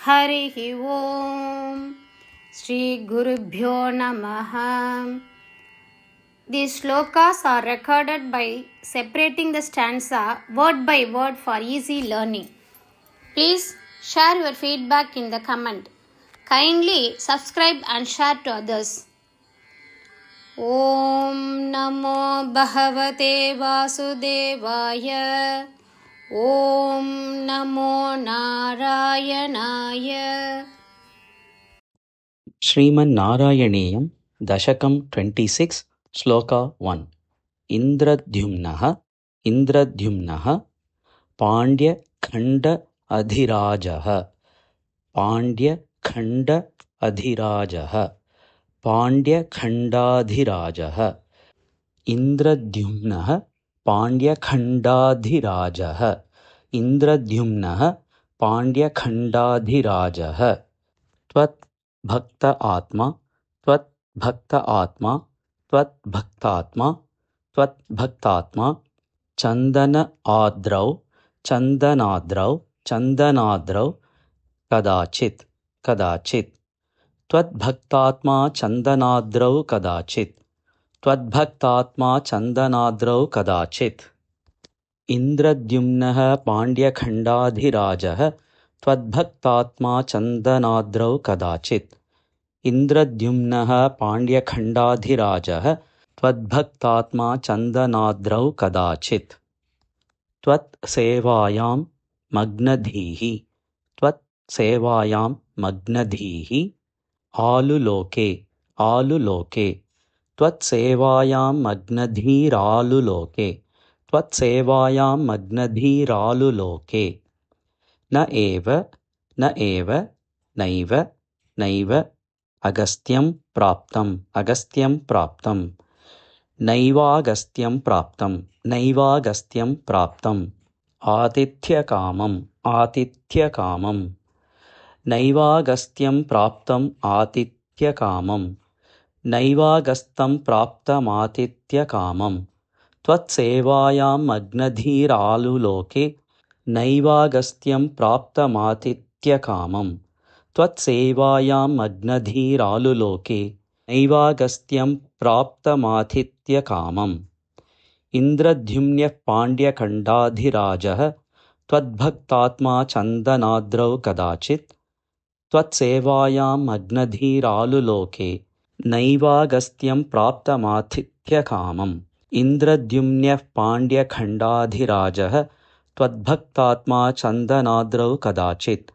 हरिः ओम श्री गुरुभ्यो नमः. These shlokas are recorded by separating the stanza word by word for easy learning. Please share your feedback in the comment. Kindly subscribe and share to others. Om Namo Bhagavate Vasudevaya. Om Namo Narayanaya. శ్రీమన్నారాయణీయం దశకం 26 శ్లోక 1. ఇంద్రద్యుమ్నః పాండ్యఖండ అధిరాజః పాండ్యఖండాధిరాజః ఇంద్రద్యుమ్నః పాండ్యఖండాధిరాజః భక్త ఆత్మా చందనాద్రౌ కదాచిత్ త్వద్భక్తాత్మా చందనాద్రౌ కదాచిత్ ఇంద్రద్యుమ్నః పాండ్యఖండాధిరాజః త్వద్భక్తాత్మా చందనాద్రౌ కదాచిత్ ఇంద్రద్యుమ్నః పాండ్యఖండాధిరాజః త్వద్భక్తాత్మా చందనాద్రౌ కదాచిత్ త్వత్సేవాయాం మగ్నధీః ఆలులోకే త్వత్సేవాయాం మగ్నధీరాలులోకే నైవ అగస్త్యం ప్రాప్తం నైవాగస్త్యం ప్రాప్తం ఆతిథ్యకామం నైవాగస్త్యం ప్రాప్తమాతిథ్యకామం త్వత్సేవాయాం మగ్నధీరాలులోకే నైవాగస్త్యం ప్రాప్తమాతిథ్యకామం త్వత్సేవాయాం మగ్నధీరాలులోకే నైవాగస్త్యం ప్రాప్తమాతిథ్యకామం ఇంద్రద్యుమ్నః పాండ్యఖండాధిరాజః త్వద్భక్తాత్మా చందనాద్రౌ కదాచిత్ త్వత్సేవాయాం మగ్నధీరాలులోకే నైవాగస్త్యం ప్రాప్తమాతిథ్యకామం ఇంద్రద్యుమ్నః పాండ్యఖండాధిరాజః త్వద్భక్తాత్మా చందనాద్రౌ కదాచిత్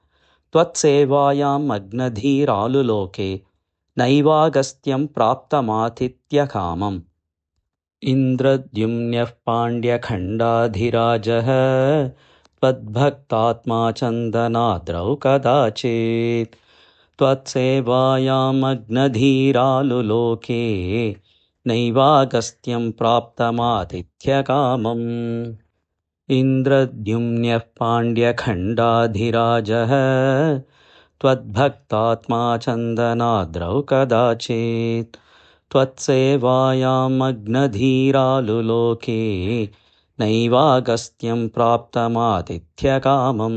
త్వత్సేవాయాం మగ్నధీరాలులోకే నైవాగస్త్యం ప్రాప్తమాతిథ్యకామం ఇంద్రద్యుమ్నః పాండ్యఖండాధిరాజః త్వద్భక్తాత్మా చందనాద్రౌ కదాచిత్ త్వత్సేవాయాం మగ్నధీరాలులోకే నైవాగస్త్యం ప్రాప్తమాతిథ్యకామం ఇంద్రద్యుమ్నః పాండ్యఖండాధిరాజః త్వద్భక్తాత్మా చందనాద్రౌ కదాచిత్ త్వత్సేవాయాం మగ్నధీరాలులోకే నైవాగస్త్యం ప్రాప్తమాతిథ్యకామం.